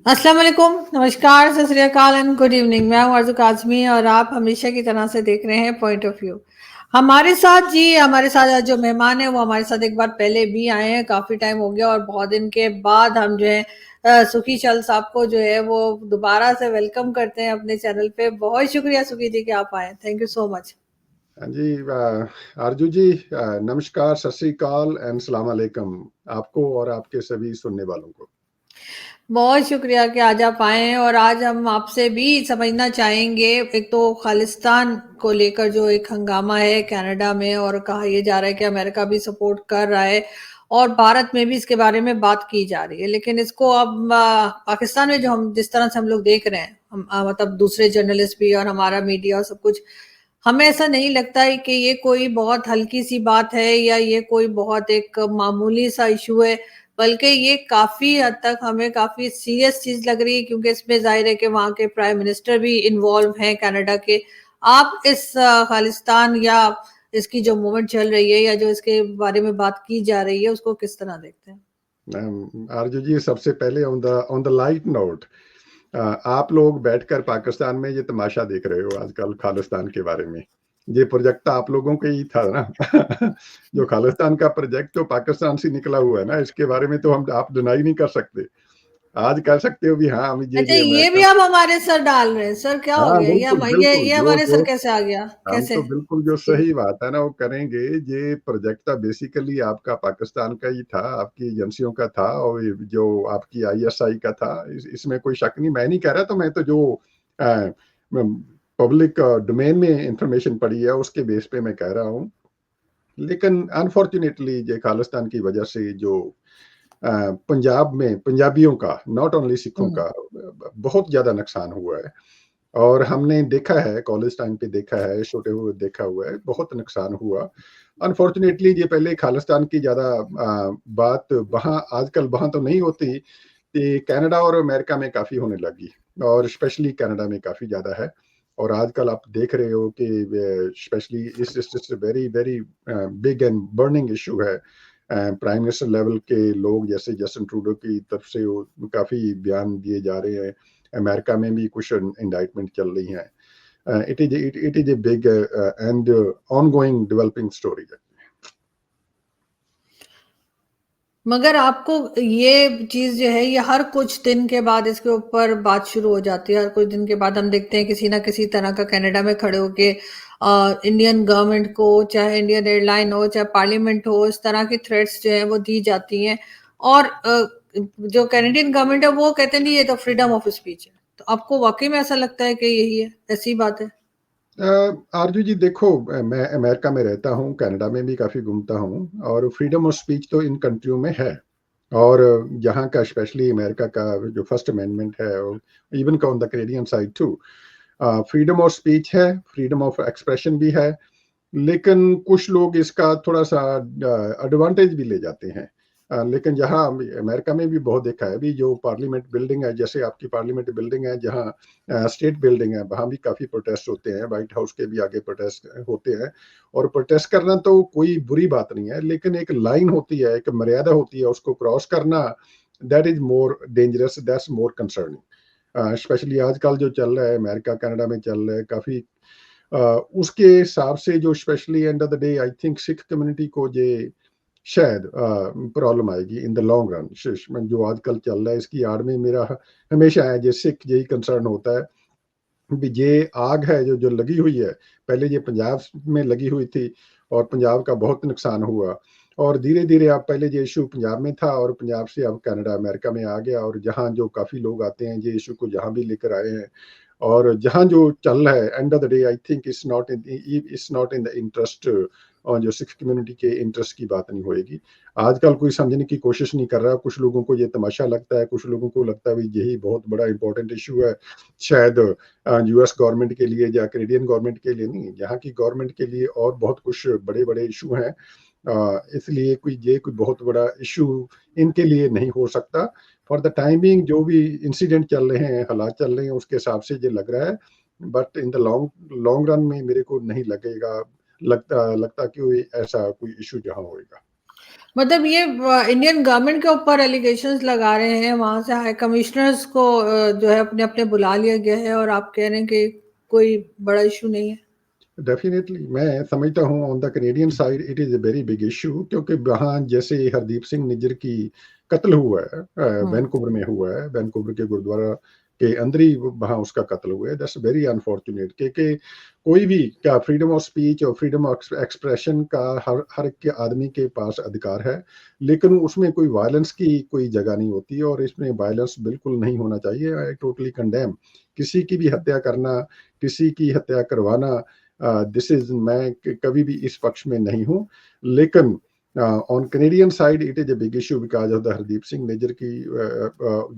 अस्सलाम वालेकुम, नमस्कार, सत श्री अकाल एंड गुड इवनिंग। मैं हूँ आरज़ू काज़मी और आप हमेशा की तरह से देख रहे हैं पॉइंट ऑफ व्यू। हमारे साथ आज जो मेहमान हैं वो हमारे साथ एक बार पहले भी आए हैं, काफ़ी टाइम हो गया और बहुत दिन के बाद हम जो है सुखी चल साहब को जो है वो दोबारा से वेलकम करते हैं अपने चैनल पे। बहुत शुक्रिया सुखी जी कि आप आए, थैंक यू सो मच। हाँ जी, आरजू जी, नमस्कार, सत श्री अकाल एंड सलाम अलैकुम आपको और आपके सभी सुनने वालों को। बहुत शुक्रिया कि आज आप आए हैं और आज हम आपसे भी समझना चाहेंगे। एक तो खालिस्तान को लेकर जो एक हंगामा है कनाडा में और कहा यह जा रहा है कि अमेरिका भी सपोर्ट कर रहा है और भारत में भी इसके बारे में बात की जा रही है, लेकिन इसको अब पाकिस्तान में जो हम जिस तरह से हम लोग देख रहे हैं, मतलब दूसरे जर्नलिस्ट भी और हमारा मीडिया और सब कुछ, हमें ऐसा नहीं लगता है कि ये कोई बहुत हल्की सी बात है या ये कोई बहुत एक मामूली सा इशू है, बल्कि ये काफी हद तक हमें काफी सीरियस चीज लग रही है, क्योंकि इसमें जाहिर है कि वहाँ के प्राइम मिनिस्टर भी इन्वॉल्व हैं कनाडा के। आप इस खालिस्तान या इसकी जो मूवमेंट चल रही है या जो इसके बारे में बात की जा रही है उसको किस तरह देखते हैं? आरजू जी, सबसे पहले ऑन द लाइट नोट, आप लोग बैठकर पाकिस्तान में ये तमाशा देख रहे हो आजकल खालिस्तान के बारे में। ये प्रोजेक्ट आप लोगों के ही था ना। जो खालिस्तान का प्रोजेक्ट तो पाकिस्तान से निकला हुआ है ना, इसके बारे में तो हम आप डिनाई नहीं कर सकते। आज कह सकते हो भी हाँ, हम अच्छा, ये ये भी अमेरिका। आप हमारे सर डाल रहे हैं सर, क्या हो हाँ, गया? बिल्कुल बिल्कुल, ये जो हमारे जो सर कैसे आ गया? हम कैसे? तो बिल्कुल जो जी। सही बात है ना वो करेंगे। ये प्रोजेक्ट था बेसिकली आपका पाकिस्तान का ही था, आपकी एजेंसियों का था, और ये जो आपकी आईएसआई का था, इसमें कोई शक नहीं। मैं नहीं कह रहा, तो मैं तो जो पब्लिक डोमेन में इंफॉर्मेशन पड़ी है उसके बेस पे मैं कह रहा हूँ। लेकिन अनफॉर्चुनेटली ये खालिस्तान की वजह से जो पंजाब में पंजाबियों का, नॉट ओनली सिखों हम्म। का, बहुत ज्यादा नुकसान हुआ है। और हमने देखा है, कॉलेज टाइम पे देखा है, छोटे हुए देखा हुआ है, बहुत नुकसान हुआ। अनफॉर्चुनेटली ये पहले खालिस्तान की ज़्यादा बात वहाँ आजकल वहाँ तो नहीं होती, ये कनाडा और अमेरिका में काफ़ी होने लगी, और स्पेशली कनाडा में काफ़ी ज़्यादा है। और आजकल आप देख रहे हो कि स्पेशली इस very very big and burning issue है। प्राइम मिनिस्टर लेवल के लोग जैसे जस्टिन ट्रूडो की तरफ से वो काफ़ी बयान दिए जा रहे हैं। अमेरिका में भी कुछ इंडाइटमेंट चल रही हैं। It is a big and ongoing developing story है। मगर आपको ये चीज जो है ये हर कुछ दिन के बाद इसके ऊपर बात शुरू हो जाती है। हर कुछ दिन के बाद हम देखते हैं किसी ना किसी तरह का कनाडा में खड़े होके इंडियन गवर्नमेंट को, चाहे इंडियन एयरलाइन हो चाहे पार्लियामेंट हो, इस तरह की थ्रेट्स जो है वो दी जाती हैं। और जो कैनेडियन गवर्नमेंट है वो कहते नहीं ये तो फ्रीडम ऑफ स्पीच है। तो आपको वाकई में ऐसा लगता है कि यही है, ऐसी बात है? आरजू जी, देखो, मैं अमेरिका में रहता हूँ, कनाडा में भी काफ़ी घूमता हूँ, और फ्रीडम ऑफ स्पीच तो इन कंट्रियों में है। और यहाँ का स्पेशली अमेरिका का जो फर्स्ट अमेंडमेंट है, और इवन का on the Canadian side too, freedom of speech है, फ्रीडम ऑफ एक्सप्रेशन भी है। लेकिन कुछ लोग इसका थोड़ा सा एडवांटेज भी ले जाते हैं। लेकिन यहाँ अमेरिका में भी बहुत देखा है, भी जो पार्लियामेंट बिल्डिंग है, जैसे आपकी पार्लियामेंट बिल्डिंग है, जहाँ स्टेट बिल्डिंग है, वहाँ भी काफ़ी प्रोटेस्ट होते हैं, वाइट हाउस के भी आगे प्रोटेस्ट होते हैं। और प्रोटेस्ट करना तो कोई बुरी बात नहीं है, लेकिन एक लाइन होती है, एक मर्यादा होती है, उसको क्रॉस करना, that is more dangerous, that's more concerning. Specially आजकल जो चल रहा है अमेरिका कनाडा में चल रहा है काफ़ी, उसके हिसाब से जो specially end of the day I think Sikh community को ये शायद प्रॉब्लम आएगी इन द लॉन्ग रन। जो आजकल चल रहा है इसकी आड़ में मेरा हमेशा है, ये सिख यही कंसर्न होता है भी ये आग है जो जो लगी हुई है। पहले ये पंजाब में लगी हुई थी और पंजाब का बहुत नुकसान हुआ, और धीरे धीरे अब पहले ये इशू पंजाब में था और पंजाब से अब कनाडा अमेरिका में आ गया, और जहाँ जो काफ़ी लोग आते हैं ये इशू को जहाँ भी लेकर आए हैं। और जहाँ जो चल रहा है, end of the day I think it's not in the interest, और जो सिख कम्युनिटी के इंटरेस्ट की बात नहीं होएगी। आजकल कोई समझने की कोशिश नहीं कर रहा, कुछ लोगों को ये तमाशा लगता है, कुछ लोगों को लगता है भाई यही बहुत बड़ा इंपॉर्टेंट इशू है। शायद यूएस गवर्नमेंट के लिए या कैनेडियन गवर्नमेंट के लिए नहीं, यहाँ की गवर्नमेंट के लिए और बहुत कुछ बड़े बड़े इशू हैं। इसलिए कोई बहुत बड़ा इशू इनके लिए नहीं हो सकता। फॉर द टाइमिंग जो भी इंसिडेंट चल रहे हैं, हालात चल रहे हैं, उसके हिसाब से ये लग रहा है। But in the long long run में मेरे को नहीं लगेगा, लगता कि ऐसा कोई इशू जहाँ होएगा। मतलब ये इंडियन गवर्नमेंट के ऊपर एलिगेशंस लगा रहे हैं, वहां से हाई कमिश्नर्स को जो है अपने अपने बुला लिया गया है, और आप कह रहे हैं कि कोई बड़ा इशू नहीं है। डेफिनेटली मैं समझता हूँ on the Canadian side it is a very big issue, क्योंकि वहाँ जैसे हरदीप सिंह निज्जर की कत्ल हुआ है, हम्म। वैनकूवर में हुआ है, वैनकूवर के गुरुद्वारा के अंदर ही वहाँ उसका कत्ल हुआ है। दैट्स वेरी अनफॉर्चुनेट कि कोई भी क्या फ्रीडम ऑफ स्पीच और फ्रीडम ऑफ एक्सप्रेशन का हर हर के आदमी के पास अधिकार है, लेकिन उसमें कोई वायलेंस की कोई जगह नहीं होती, और इसमें वायलेंस बिल्कुल नहीं होना चाहिए। आई टोटली कंडेम किसी की भी हत्या करना, किसी की हत्या करवाना। दिस इज मैं कभी भी इस पक्ष में नहीं हूं, लेकिन on Canadian side it is a big issue because of the Hardeep Singh Nijjar की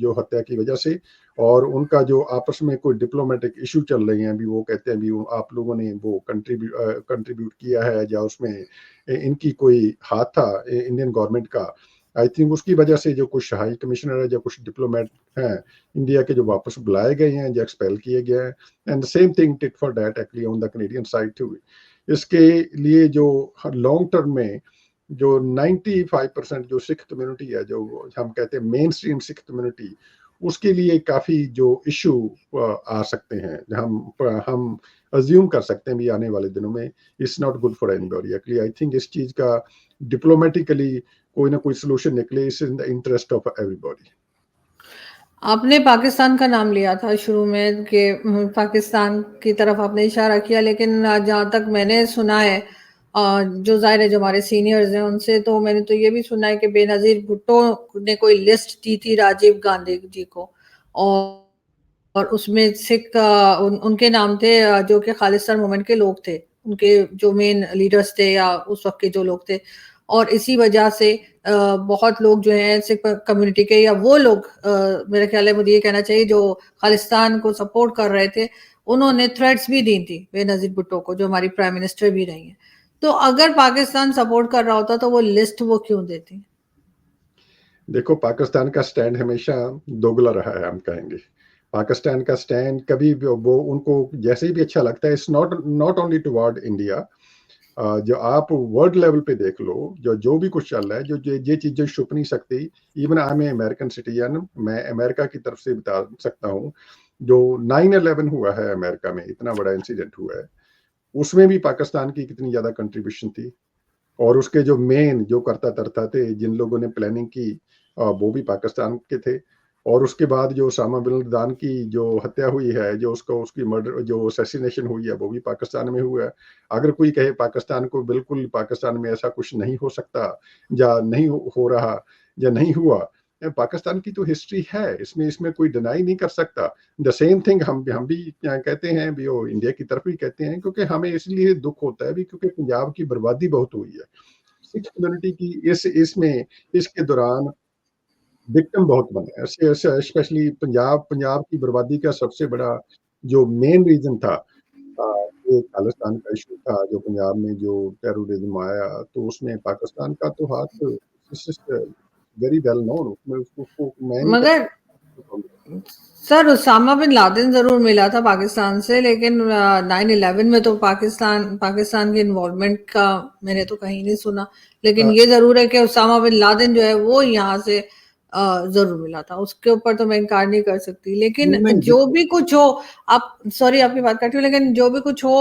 जो हत्या की वजह से, और उनका जो आपस में कोई डिप्लोमेटिक इशू चल रहे हैं अभी, वो कहते हैं भी आप लोगों ने वो कंट्रीब्यूट किया है या उसमें इनकी कोई हाथ था इंडियन गवर्नमेंट का। आई थिंक उसकी वजह से जो कुछ हाई कमिश्नर है, जो कुछ डिप्लोमेट हैं इंडिया के, जो वापस बुलाए गए हैं, जो एक्सपेल किए गए हैं, and the same thing tit for that actually on the Canadian side too. इसके लिए जो लॉन्ग टर्म में जो 95% जो सिख कम्युनिटी है, जो हम कहते हैं मेन स्ट्रीम सिख कम्युनिटी, उसके लिए काफ़ी जो इशू आ सकते हैं, हम अज्यूम कर सकते हैं भी आने वाले दिनों में it's not good for anybody. Actually I think इस चीज़ का डिप्लोमेटिकली कोई ना कोई सोल्यूशन निकले, इस in the interest of everybody. आपने पाकिस्तान का नाम लिया था शुरू में कि पाकिस्तान की तरफ आपने इशारा किया, लेकिन जहाँ तक मैंने सुना है, जो ज़ाहिर है जो हमारे सीनियर्स हैं उनसे, तो मैंने तो ये भी सुना है कि बेनज़ीर भुट्टो ने कोई लिस्ट दी थी राजीव गांधी जी को, और उसमें सिख उनके नाम थे, जो कि खालिस्तान मूवमेंट के लोग थे, उनके जो मेन लीडर्स थे या उस वक्त के जो लोग थे। और इसी वजह से बहुत लोग जो हैं सिख कम्युनिटी के, या वो लोग, मेरे ख्याल है मुझे ये कहना चाहिए, जो खालिस्तान को सपोर्ट कर रहे थे, उन्होंने थ्रेट्स भी दी थी बेनजीर भुट्टो को, जो हमारी प्राइम मिनिस्टर भी रही हैं। तो अगर पाकिस्तान सपोर्ट कर रहा होता तो वो लिस्ट वो क्यों देती? देखो, पाकिस्तान का स्टैंड हमेशा दोगला रहा है, हम कहेंगे। पाकिस्तान का स्टैंड कभी भी वो उनको जैसे भी अच्छा लगता है, it's not not only toward India. जो आप वर्ल्ड लेवल पे देख लो, जो जो भी कुछ चल रहा है, जो ये चीजें छुप नहीं सकती। Even I am American citizen, मैं अमेरिका की तरफ से बता सकता हूँ। जो 9/11 हुआ है अमेरिका में, इतना बड़ा इंसिडेंट हुआ है, उसमें भी पाकिस्तान की कितनी ज्यादा कंट्रीब्यूशन थी। और उसके जो मेन जो करता धरता थे, जिन लोगों ने प्लानिंग की, वो भी पाकिस्तान के थे। और उसके बाद जो ओसामा बिन लादेन की जो हत्या हुई है, जो उसको उसकी मर्डर जो असैसिनेशन हुई है, वो भी पाकिस्तान में हुआ है। अगर कोई कहे पाकिस्तान को, बिल्कुल पाकिस्तान में ऐसा कुछ नहीं हो सकता, या नहीं हो रहा, या नहीं हुआ, पाकिस्तान की तो हिस्ट्री है, इसमें इसमें कोई डिनाई नहीं कर सकता। द सेम थिंग हम भी कहते हैं भी, वो इंडिया की तरफ भी कहते हैं, क्योंकि हमें इसलिए दुख होता है भी, क्योंकि पंजाब की बर्बादी बहुत हुई है सिख कम्युनिटी की, इस इसमें इसके दौरान विक्टिम बहुत बने, स्पेशली पंजाब की बर्बादी का सबसे बड़ा जो मेन रीजन था, ये खालिस्तान का इशू था। जो पंजाब में जो टेररिज्म आया, तो उसमें पाकिस्तान का तो हाथ वेरी वेल नोन, उसमें उसको उसको मैं नहीं मगर कहता। सर, उसामा बिन लादेन जरूर मिला था पाकिस्तान से, लेकिन 9/11 में तो पाकिस्तान की इन्वॉल्वमेंट का मैंने तो कहीं नहीं सुना। लेकिन ये जरूर है कि उसामा बिन लादेन जो है वो यहाँ से जरूर मिला था, उसके ऊपर तो मैं इनकार नहीं कर सकती। लेकिन नहीं जो देखो, भी कुछ हो, आप सॉरी आपकी बात काटी हूँ, लेकिन जो भी कुछ हो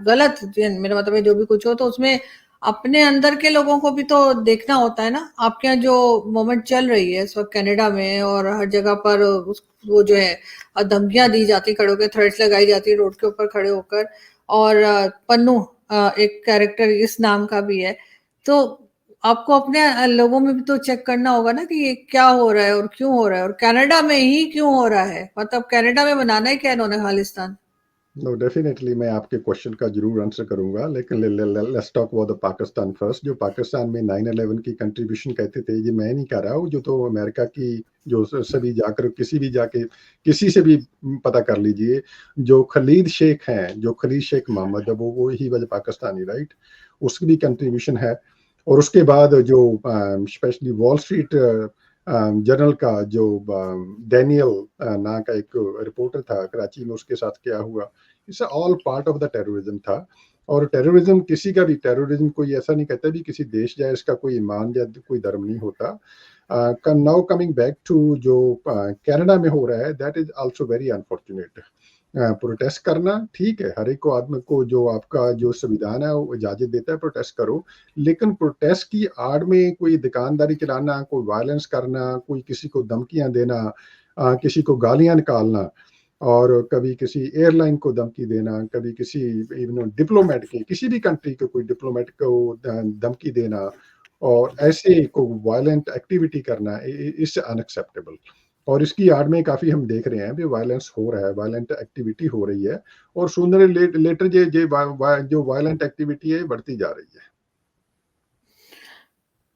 गलत, मेरा मतलब है जो भी कुछ हो, तो उसमें अपने अंदर के लोगों को भी तो देखना होता है ना। आपके यहाँ जो मोमेंट चल रही है इस वक्त कनाडा में और हर जगह पर, वो जो है धमकियां दी जाती, खड़े होकर थ्रेट्स लगाई जाती है रोड के ऊपर खड़े होकर। और पन्नू एक कैरेक्टर इस नाम का भी है। तो आपको अपने लोगों में भी तो चेक करना होगा ना कि ये क्या हो रहा है और क्यों हो रहा है, और कनाडा में ही क्यों हो रहा है। मतलब कनाडा में बनाना ही क्या इन्होंने खालिस्तान? नो डेफिनेटली मैं आपके क्वेश्चन का जरूर आंसर करूंगा, लेकिन let's talk about the Pakistan first. जो पाकिस्तान में 9/11 की कंट्रीब्यूशन कहते थे, ये मैं नहीं कह रहा हूँ, जो तो अमेरिका की जो सभी जाकर किसी भी जाके किसी से भी पता कर लीजिए। जो खलीद शेख हैं, जो खलीद शेख मोहम्मद है, वो ही वजह पाकिस्तानी, राइट, उसकी भी कंट्रीब्यूशन है। और उसके बाद जो स्पेशली वॉल स्ट्रीट जर्नल का जो डैनियल ना का एक रिपोर्टर था कराची में, उसके साथ क्या हुआ, it's all part of the terrorism था। और टेररिज्म, किसी का भी टेररिज्म कोई ऐसा नहीं कहता भी किसी देश या इसका कोई ईमान या कोई धर्म नहीं होता। नाउ कमिंग बैक टू जो कनाडा में हो रहा है, that is also very unfortunate. Protest करना ठीक है, हर एक को आदमी को जो आपका जो संविधान है वो इजाजत देता है प्रोटेस्ट करो, लेकिन प्रोटेस्ट की आड़ में कोई दुकानदारी चलाना, कोई वायलेंस करना, कोई किसी को धमकियां देना, किसी को गालियां निकालना, और कभी किसी एयरलाइन को धमकी देना, कभी किसी इवन डिप्लोमेट की, किसी भी कंट्री के कोई डिप्लोमेट को धमकी देना, और ऐसे को वायलेंट एक्टिविटी करना इज अनएक्सेप्टेबल। और इसकी आड़ में काफी हम देख रहे हैं भी वायलेंस हो रहा है, वायलेंट एक्टिविटी हो रही है, और सुंदर लेटर जो वायलेंट एक्टिविटी है बढ़ती जा रही है।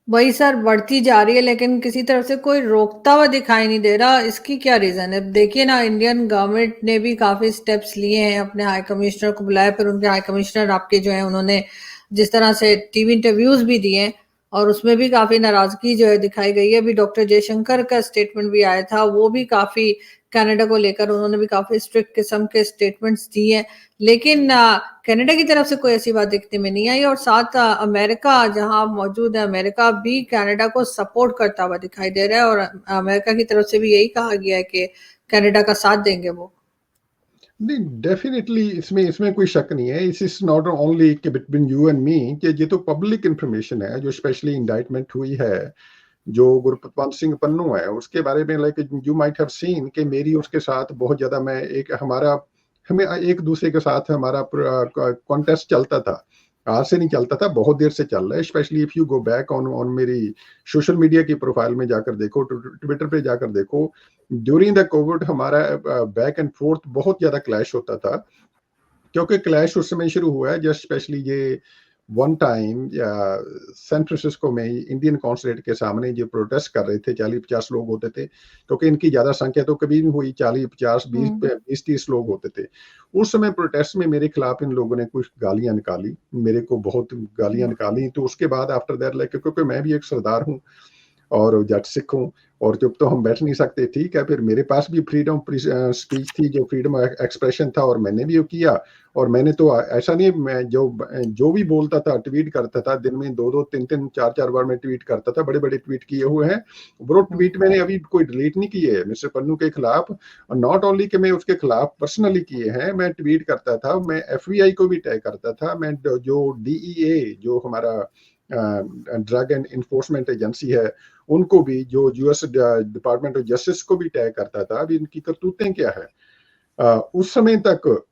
वही सर, बढ़ती जा रही है, लेकिन किसी तरफ से कोई रोकता हुआ दिखाई नहीं दे रहा। इसकी क्या रीजन है? देखिए ना, इंडियन गवर्नमेंट ने भी काफी स्टेप्स लिए हैं, अपने हाई कमिश्नर को बुलाया, फिर उनके हाई कमिश्नर आपके जो है उन्होंने जिस तरह से टीवी इंटरव्यूज भी दिए, और उसमें भी काफी नाराजगी जो है दिखाई गई है। अभी डॉक्टर जयशंकर का स्टेटमेंट भी आया था, वो भी काफी कनाडा को लेकर उन्होंने भी काफी स्ट्रिक्ट किस्म के स्टेटमेंट्स दिए हैं, लेकिन कनाडा की तरफ से कोई ऐसी बात दिखने में नहीं आई। और साथ अमेरिका जहां मौजूद है, अमेरिका भी कनाडा को सपोर्ट करता हुआ दिखाई दे रहा है, और अमेरिका की तरफ से भी यही कहा गया है कि कनाडा का साथ देंगे वो। नहीं, डेफिनेटली इसमें इसमें कोई शक नहीं है। इस is not only between you and me, कि ये तो पब्लिक इंफॉर्मेशन है, जो स्पेशली इंडाइटमेंट हुई है जो गुरपतवंत सिंह पन्नू है उसके बारे में, like you might have seen कि मेरी उसके साथ बहुत ज्यादा, मैं एक हमारा हमें एक दूसरे के साथ हमारा कॉन्टेस्ट चलता था, आज से नहीं चलता था, बहुत देर से चल रहा है। Specially if you go back on on मेरी सोशल मीडिया की प्रोफाइल में जाकर देखो, ट्विटर पे जाकर देखो, ड्यूरिंग द कोविड हमारा बैक एंड फोर्थ बहुत ज्यादा क्लैश होता था, क्योंकि क्लैश उस समय शुरू हुआ है जस्ट स्पेशली ये वन टाइम या सैन फ्रांसिस्को में इंडियन कॉन्सुलेट के सामने जो प्रोटेस्ट कर रहे थे, 40-50 लोग होते थे, क्योंकि इनकी ज्यादा संख्या तो कभी नहीं हुई, 40-50 20-30 लोग होते थे। उस समय प्रोटेस्ट में मेरे खिलाफ इन लोगों ने कुछ गालियां निकाली, मेरे को बहुत गालियां निकाली। तो उसके बाद आफ्टर दैट, लाइक क्योंकि मैं भी एक सरदार हूँ और जट सिख हूँ, और चुप तो हम बैठ नहीं सकते, ठीक है। फिर मेरे पास भी फ्रीडम स्पीच थी, जो फ्रीडम एक्सप्रेशन था, और मैंने भी वो किया। और मैंने तो ऐसा नहीं, मैं जो भी बोलता था, ट्वीट करता था, दिन में 2-2, 3-3, 4-4 बार मैं ट्वीट करता था, बड़े बड़े ट्वीट किए हुए हैं। वो ट्वीट मैंने अभी कोई डिलीट नहीं किए है मिस्टर पन्नू के खिलाफ। नॉट ओनली कि मैं उसके खिलाफ पर्सनली किए हैं, मैं ट्वीट करता था, मैं FBI को भी टैग करता था, मैं जो DEA जो हमारा ड्रग एंड इन्फोर्समेंट एजेंसी है, उनको भी, जो US डिपार्टमेंट ऑफ जस्टिस को भी टैग करता था। अभी इनकी करतूतें क्या है। उस समय तक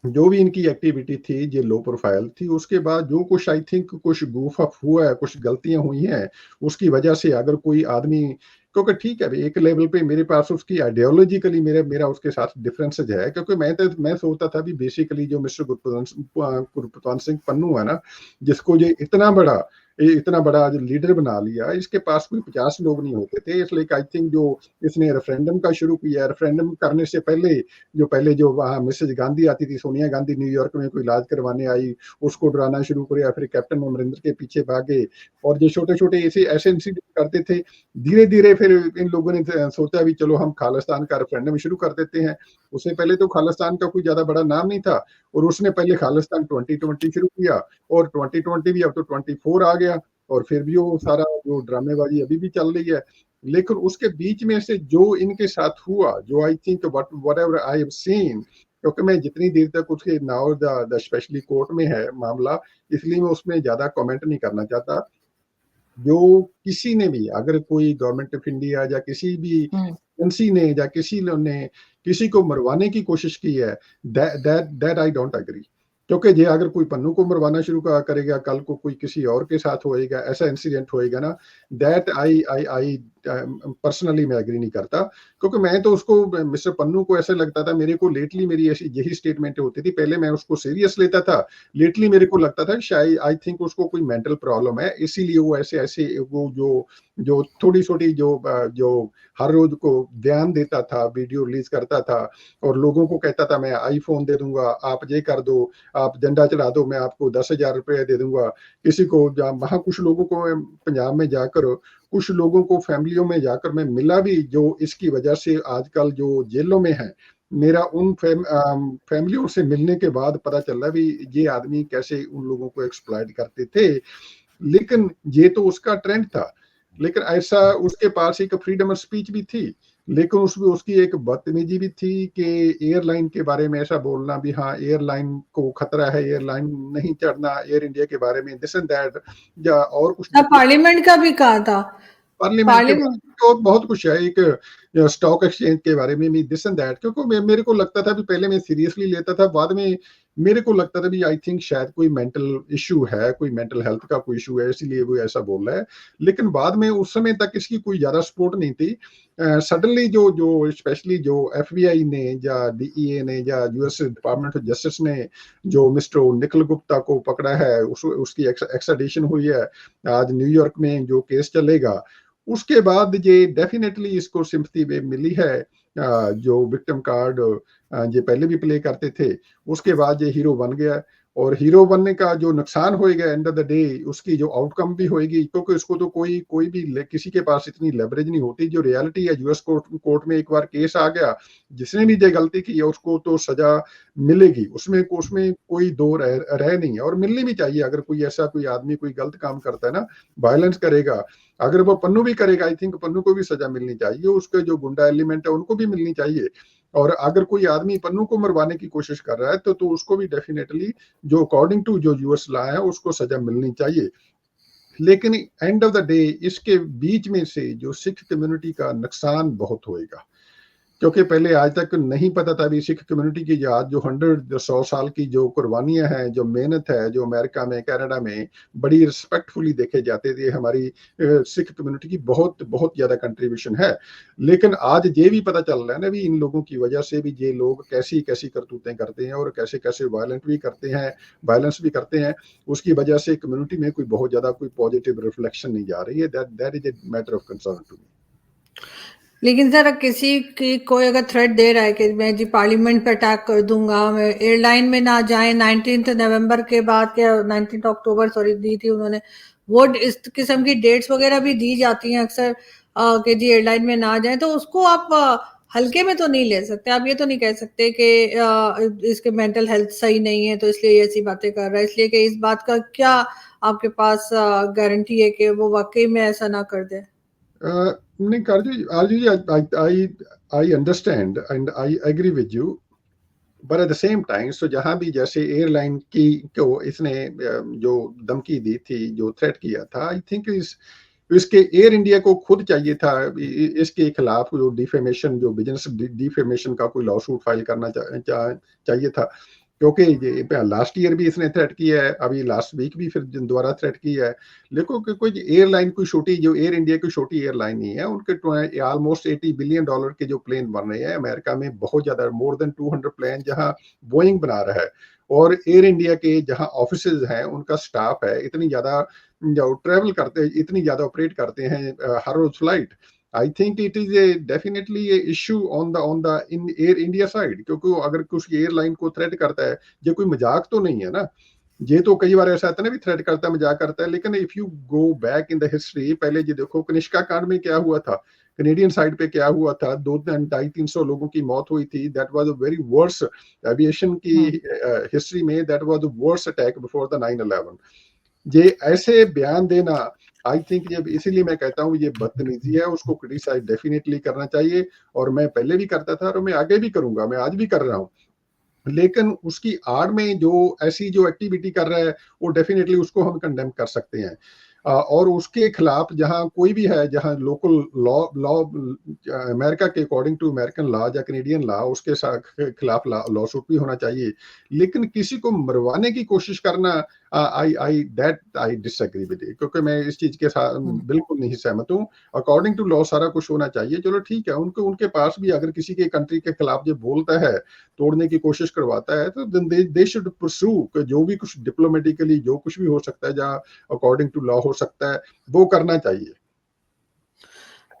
जो भी इनकी एक्टिविटी थी ये लो प्रोफाइल थी। उसके बाद जो कुछ आई थिंक कुछ goof up हुआ है, कुछ गलतियां हुई हैं, उसकी वजह से अगर कोई आदमी, क्योंकि ठीक है एक लेवल पे मेरे पास उसकी आइडियोलॉजिकली मेरा उसके साथ डिफरेंसेज है, क्योंकि मैं सोचता था भी बेसिकली जो मिस्टर गुरपतवंत सिंह पन्नू है ना, जिसको ये इतना बड़ा लीडर बना लिया, इसके पास कोई 50 लोग नहीं होते थे। इसलिए आई थिंक जो इसने रेफरेंडम का शुरू किया, रेफरेंडम करने से पहले जो वहाँ मिसेज गांधी आती थी, सोनिया गांधी न्यूयॉर्क में कोई इलाज करवाने आई, उसको डराना शुरू किया, फिर कैप्टन अमरिंदर के पीछे भागे, और जो छोटे छोटे ऐसे इंसिडेंट करते थे, धीरे धीरे फिर इन लोगों ने सोचा भी चलो हम खालिस्तान का रेफरेंडम शुरू कर देते हैं। उससे पहले तो खालिस्तान का कोई ज्यादा बड़ा नाम नहीं था, और उसने पहले खालिस्तान 2020 शुरू किया, और 2020 भी, अब तो 24 आ गया, और फिर भी वो सारा जो ड्रामेबाजी अभी भी चल रही है। लेकिन उसके बीच में से जो इनके साथ हुआ, जो I think whatever I have seen, क्योंकि मैं जितनी देर तक उसके नाउ द स्पेशली कोर्ट में है मामला, इसलिए मैं उसमें ज्यादा कमेंट नहीं करना चाहता। जो किसी ने भी, अगर कोई गवर्नमेंट ऑफ इंडिया या किसी भी एजेंसी ने या किसी ने किसी को मरवाने की कोशिश की है, दैट आई डोंट एग्री। क्योंकि ये अगर कोई पन्नू को मरवाना शुरू करेगा, कल को कोई किसी और के साथ होएगा, ऐसा इंसिडेंट होएगा ना, दैट आई पर्सनली मैं एग्री नहीं करता। क्योंकि मैं तो उसको, मिस्टर पन्नू को ऐसा लगता था, मेरे को लेटली मेरी ऐसी यही स्टेटमेंट होती थी, पहले मैं उसको सीरियस लेता था, लेटली मेरे को लगता था शायद आई थिंक उसको कोई मेंटल प्रॉब्लम है, इसीलिए वो ऐसे वो जो थोड़ी छोटी जो हर रोज को बयान देता था, वीडियो रिलीज करता था, और लोगों को कहता था मैं आईफोन दे दूंगा, आप ये कर दो, आप झंडा चढ़ा दो, मैं आपको 10,000 रुपए दे दूंगा। किसी को वहां कुछ लोगों को पंजाब में जाकर, कुछ लोगों को फैमिलियों में जाकर मैं मिला भी, जो इसकी वजह से आजकल जो जेलों में है, मेरा उन फैमिलियों से मिलने के बाद पता चला भी ये आदमी कैसे उन लोगों को एक्सप्लॉइट करते थे। लेकिन ये तो उसका ट्रेंड था। लेकिन ऐसा उसके पास एक फ्रीडम ऑफ स्पीच भी थी, लेकिन उसमें उसकी एक बदतमीजी भी थी कि एयरलाइन के बारे में ऐसा बोलना भी, हाँ एयरलाइन को खतरा है, एयरलाइन नहीं चढ़ना, एयर इंडिया के बारे में दिस एंड दैट, या और कुछ पार्लियामेंट का भी कहा था। पार्लियामेंट के बारे पार्लियामेंट में और बहुत कुछ है, एक स्टॉक एक्सचेंज के बारे में भी दिस एंड दैट, क्योंकि मेरे को लगता था भी, पहले मैं सीरियसली लेता था, बाद में मेरे को लगता था भी आई थिंक शायद कोई मेंटल इशू है, कोई मेंटल हेल्थ का कोई इशू है, इसीलिए वो ऐसा बोल रहा है। लेकिन बाद में उस समय तक इसकी कोई ज्यादा सपोर्ट नहीं थी। सडनली जो जो स्पेशली जो एफबीआई ने या डीईए ने या यूएस डिपार्टमेंट ऑफ जस्टिस ने जो मिस्टर निखिल गुप्ता को पकड़ा है, उसकी एक्सट्राडिशन हुई है, आज न्यूयॉर्क में जो केस चलेगा, उसके बाद ये डेफिनेटली इसको सिंपैथी में मिली है। जो विक्टिम कार्ड ये पहले भी प्ले करते थे, उसके बाद ये हीरो बन गया। और हीरो बनने का जो नुकसान होएगा एंड ऑफ द डे, उसकी जो आउटकम भी होएगी, क्योंकि इसको तो कोई कोई भी किसी के पास इतनी लेवरेज नहीं होती। जो रियलिटी है, यूएस कोर्ट में एक बार केस आ गया, जिसने भी ये गलती की है उसको तो सजा मिलेगी, उसमें उसमें कोई दो रह नहीं है, और मिलनी भी चाहिए। अगर कोई ऐसा कोई आदमी कोई गलत काम करता है ना, वायलेंस करेगा, अगर वो पन्नू भी करेगा, आई थिंक पन्नू को भी सजा मिलनी चाहिए, उसके जो गुंडा एलिमेंट है उनको भी मिलनी चाहिए। और अगर कोई आदमी पन्नू को मरवाने की कोशिश कर रहा है तो उसको भी डेफिनेटली जो अकॉर्डिंग टू जो यूएस लॉ है उसको सजा मिलनी चाहिए। लेकिन एंड ऑफ द डे इसके बीच में से जो सिख कम्युनिटी का नुकसान बहुत होएगा, क्योंकि पहले आज तक नहीं पता था भी सिख कम्युनिटी की आज जो 100 साल की जो कुर्बानियां हैं, जो मेहनत है, जो अमेरिका में कनाडा में बड़ी रिस्पेक्टफुली देखे जाते थे, हमारी सिख कम्युनिटी की बहुत बहुत ज्यादा कंट्रीब्यूशन है। लेकिन आज ये भी पता चल रहा है ना भी, इन लोगों की वजह से भी ये लोग कैसी कैसी करतूतें करते हैं और कैसे कैसे वायलेंट भी करते हैं, वायलेंस भी करते हैं। उसकी वजह से कम्युनिटी में कोई बहुत ज्यादा कोई पॉजिटिव रिफ्लेक्शन नहीं जा रही है। That is a matter of concern to me. लेकिन सर किसी की कोई अगर थ्रेट दे रहा है कि मैं जी पार्लियामेंट पे अटैक कर दूंगा, मैं एयरलाइन में ना जाए, 19 नवंबर के बाद क्या 19 अक्टूबर सॉरी दी थी उन्होंने, वो इस किस्म की डेट्स वगैरह भी दी जाती हैं अक्सर कि जी एयरलाइन में ना जाए, तो उसको आप हल्के में तो नहीं ले सकते। आप ये तो नहीं कह सकते कि इसके मेंटल हेल्थ सही नहीं है तो इसलिए ऐसी बातें कर रहा है, इसलिए कि इस बात का क्या आपके पास गारंटी है कि वो वाकई में ऐसा ना कर दे। नहीं Arju ji, I understand and I agree with you, but at the same time, so जहां भी जैसे एयरलाइन की को इसने जो धमकी दी थी, जो थ्रेट किया था, आई थिंक इसके एयर इंडिया को खुद चाहिए था इसके खिलाफ जो डिफेमेशन, जो बिजनेस डिफेमेशन का कोई लॉ सूट फाइल करना चाहिए था। क्योंकि ये लास्ट ईयर भी इसने थ्रेट किया है, अभी लास्ट वीक भी फिर दोबारा थ्रेट किया है। लेकिन कोई एयरलाइन कोई छोटी, जो एयर इंडिया की छोटी एयरलाइन नहीं है, उनके ऑलमोस्ट $80 बिलियन के जो प्लेन बन रहे हैं अमेरिका में, बहुत ज्यादा, मोर देन 200 प्लेन जहां बोइंग बना रहा है। और एयर इंडिया के जहां ऑफिस हैं, उनका स्टाफ है इतनी ज्यादा, जो ट्रेवल करते, इतनी ज्यादा ऑपरेट करते हैं हर रोज flight. I think it is a definitely a issue on the in Air India side, क्योंकि अगर कुछ एयरलाइन को थ्रेट करता है, ये कोई मजाक तो नहीं है ना। ये तो कई बार ऐसा आता है ना भी, थ्रेट करता है, मजाक करता है। लेकिन if you go back in the history, पहले ये देखो कनिष्का कांड में क्या हुआ था, कनेडियन साइड पे क्या हुआ था, 200-250 लोगों की मौत हुई थी। That was a very worse aviation की हिस्ट्री में, that was the worst attack before the 9/11। ये ऐसे बयान देना, आई थिंक ये, इसीलिए मैं कहता हूँ ये बदतमीजी है, उसको क्रिटिसाइज डेफिनेटली करना चाहिए। और मैं पहले भी करता था और मैं आगे भी करूंगा, मैं आज भी कर रहा हूँ। लेकिन उसकी आड़ में जो ऐसी जो एक्टिविटी कर रहा है, वो डेफिनेटली उसको हम कंडेम कर सकते हैं। और उसके खिलाफ जहां कोई भी है, जहां लोकल लॉ लॉ अमेरिका के अकॉर्डिंग टू अमेरिकन लॉ या कैनेडियन लॉ, उसके खिलाफ लॉ सूट भी होना चाहिए। लेकिन किसी को मरवाने की कोशिश करना, आई डिसएग्री विद इट, क्योंकि मैं इस चीज के साथ बिल्कुल नहीं सहमत हूँ। अकॉर्डिंग टू लॉ सारा कुछ होना चाहिए, चलो ठीक है। उनके पास भी अगर किसी के कंट्री के खिलाफ जो बोलता है, तोड़ने की कोशिश करवाता है, तो दे शुड परस्यू, जो भी कुछ डिप्लोमेटिकली जो कुछ भी हो सकता है, जहाँ अकॉर्डिंग टू लॉ हो सकता है, वो करना चाहिए।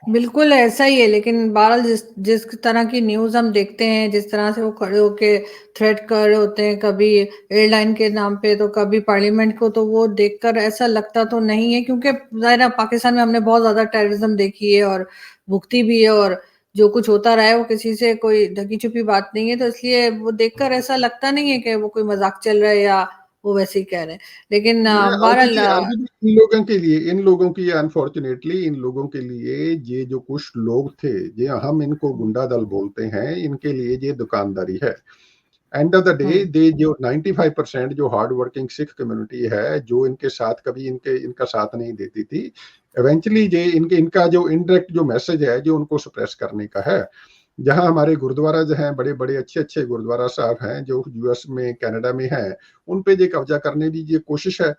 बिल्कुल ऐसा ही है, लेकिन बहरहाल जिस जिस तरह की न्यूज़ हम देखते हैं, जिस तरह से वो खड़े होके थ्रेट कर रहे होते हैं, कभी एयरलाइन के नाम पे तो कभी पार्लियामेंट को, तो वो देखकर ऐसा लगता तो नहीं है, क्योंकि ज़ाहिर है पाकिस्तान में हमने बहुत ज़्यादा टेररिज्म देखी है और भुगती भी है, और जो कुछ होता रहा है वो किसी से कोई ढकी छुपी बात नहीं है, तो इसलिए वो देखकर ऐसा लगता नहीं है कि वो कोई मजाक चल रहा है या वो वैसे ही कह रहे हैं। लेकिन आरजू जी, बहरहाल आरजू जी, इन लोगों के लिए अनफॉर्चुनेटली इन लोगों के लिए ये जो कुछ लोग थे, ये हम इनको गुंडा दल बोलते हैं, इनके लिए ये दुकानदारी है। End of the day they जो 95% जो हार्ड वर्किंग सिख कम्युनिटी है, जो इनके साथ कभी इनका साथ नहीं देती थी, इवेंचुअली ये इनका जो इनडायरेक्ट जो मैसेज है जो उनको सप्रेस करने का है। जहां हमारे गुरुद्वारा जो हैं, बड़े बड़े अच्छे अच्छे गुरुद्वारा साहब हैं जो यूएस में कनाडा में हैं, उन पे ये कब्जा करने की ये कोशिश है,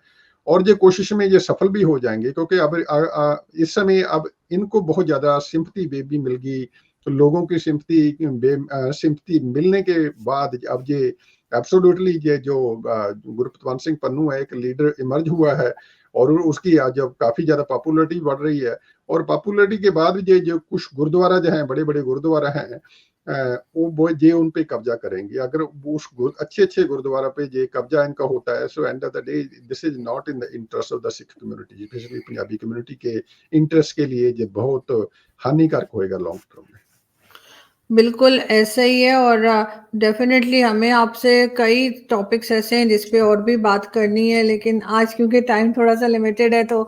और ये कोशिश में ये सफल भी हो जाएंगे, क्योंकि अब इस समय अब इनको बहुत ज्यादा सिंपथी बेबी मिल गई। तो लोगों की सिंपथी मिलने के बाद अब ये एब्सोल्युटली ये जो गुरपतवंत सिंह पन्नू है, एक लीडर इमर्ज हुआ है, और उसकी आज अब काफी ज्यादा पॉपुलरिटी बढ़ रही है। और पॉपुलरिटी के बाद ये जो कुछ गुरुद्वारा जो हैं, बड़े बड़े गुरुद्वारा हैं, वो ये उन पे कब्जा करेंगे। अगर उस अच्छे अच्छे गुरुद्वारा पे ये कब्जा इनका होता है, so end of the day this is not in the interest of the Sikh community, specially Punjabi community के इंटरेस्ट के लिए ये बहुत हानिकारक होएगा लॉन्ग टर्म में। बिल्कुल ऐसा ही है, और डेफिनेटली हमें आपसे कई टॉपिक्स ऐसे हैं जिस पे और भी बात करनी है, लेकिन आज क्योंकि टाइम थोड़ा सा लिमिटेड है, तो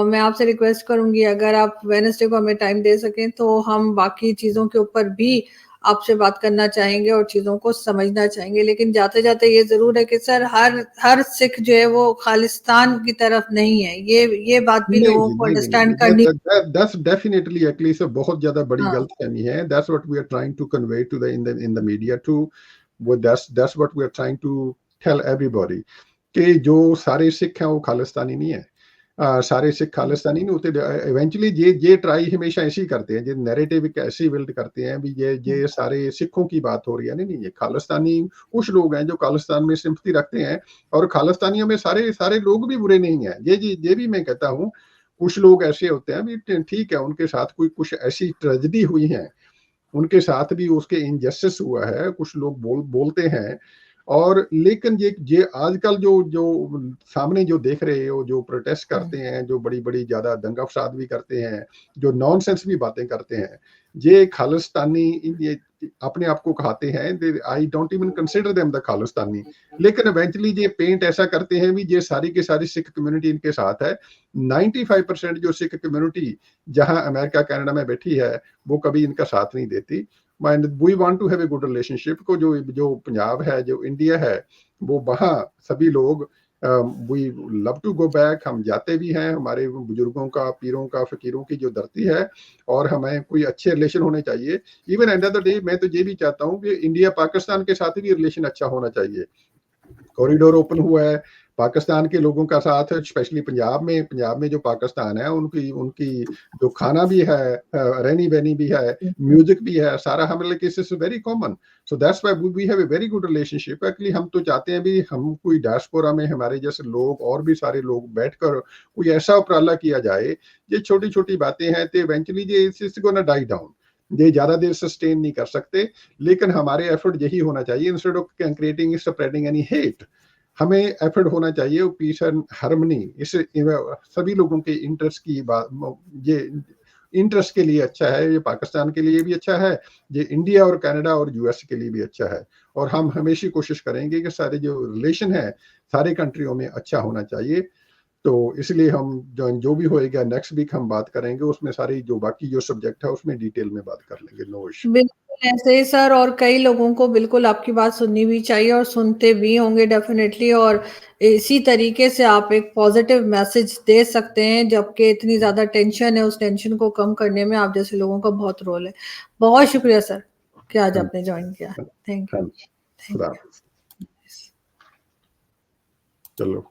मैं आपसे रिक्वेस्ट करूंगी अगर आप वेडनेसडे को हमें टाइम दे सकें तो हम बाकी चीज़ों के ऊपर भी आपसे बात करना चाहेंगे और चीज़ों को समझना चाहेंगे। लेकिन जाते जाते ये ज़रूर है कि सर हर सिख जो है वो खालिस्तान की तरफ नहीं है, ये बात भी नहीं लोगों जी, को नहीं, अंडरस्टैंड नहीं, करनी। दैट्स डेफिनेटली एक्चुअली से बहुत ज्यादा बड़ी हाँ, गलतफहमी है। That's what we are trying to convey to the in the media too, वो that's what we are trying to tell everybody कि जो सारे सिख हैं वो खालिस्तानी नहीं है। सारे सिख खालिस्तानी नहीं होते। इवेंचुअली ये ट्राई हमेशा ऐसे ही करते हैं, ये नैरेटिव एक ऐसी बिल्ड करते हैं भी ये सारे सिखों की बात हो रही है। नहीं नहीं, ये खालिस्तानी कुछ लोग हैं जो खालिस्तान में सिंपथी रखते हैं, और खालिस्तानियों में सारे सारे लोग भी बुरे नहीं हैं। ये भी मैं कहता हूँ, कुछ लोग ऐसे होते हैं भी, ठीक है, उनके साथ कोई कुछ ऐसी ट्रेजेडी हुई है, उनके साथ भी उसके इनजस्टिस हुआ है, कुछ लोग बोलते हैं। और लेकिन ये आजकल जो जो सामने जो देख रहे हो, जो प्रोटेस्ट करते हैं, जो बड़ी बड़ी ज्यादा दंगा फसाद भी करते हैं, जो नॉनसेंस भी बातें करते हैं, ये खालिस्तानी, ये अपने आप को कहते हैं, I don't even consider them the Khalistani. लेकिन इवेंचुअली ये पेंट ऐसा करते हैं भी ये सारी की सारी सिख कम्युनिटी इनके साथ है। 95% जो सिख कम्युनिटी जहां अमेरिका कनाडा में बैठी है, वो कभी इनका साथ नहीं देती। And we want to have a good relationship को जो पंजाब है, जो इंडिया है, वो वहाँ सभी लोग we love to go back. हम जाते भी हैं, हमारे बुजुर्गों का, पीरों का, फकीरों की जो धरती है, और हमें कोई अच्छे रिलेशन होने चाहिए। Even end of the day मैं तो ये भी चाहता हूँ कि इंडिया पाकिस्तान के साथ भी रिलेशन अच्छा होना चाहिए। कॉरिडोर ओपन हुआ है पाकिस्तान के लोगों का साथ, स्पेशली पंजाब में जो पाकिस्तान है, उनकी उनकी जो खाना भी है, रहनी बहनी भी है, म्यूजिक भी है, सारा हमारे लिए is very common. So that's why we have a very good relationship. Actually हम तो चाहते हैं भी हम कोई डायस्पोरा में हमारे जैसे लोग और भी सारे लोग बैठकर कोई ऐसा उपराला किया जाए। ये छोटी छोटी बातें हैं तो इवेंचुअली ये इट्स गोना डाई डाउन, ये ज्यादा देर सस्टेन नहीं कर सकते। लेकिन हमारे एफर्ट यही होना चाहिए, instead of creating spreading any hate, हमें एफर्ट होना चाहिए पीस एंड हार्मनी। इस सभी लोगों के इंटरेस्ट की बात, ये इंटरेस्ट के लिए अच्छा है, ये पाकिस्तान के लिए भी अच्छा है, ये इंडिया और कनाडा और यूएस के लिए भी अच्छा है। और हम हमेशा कोशिश करेंगे कि सारे जो रिलेशन है सारे कंट्रियों में अच्छा होना चाहिए। तो इसलिए हम जो भी होएगा नेक्स्ट वीक हम बात करेंगे, उसमें सारी जो बाकी जो सब्जेक्ट है उसमें डिटेल में बात कर लेंगे। No issue. बिल्कुल ऐसे ही सर, और कई लोगों को बिल्कुल आपकी बात सुननी भी चाहिए और सुनते भी होंगे डेफिनेटली, और इसी तरीके से आप एक पॉजिटिव मैसेज दे सकते हैं। जबकि इतनी ज्यादा टेंशन है, उस टेंशन को कम करने में आप जैसे लोगों का बहुत रोल है। बहुत शुक्रिया सर कि आज आपने ज्वाइन किया। Thank you. चलो।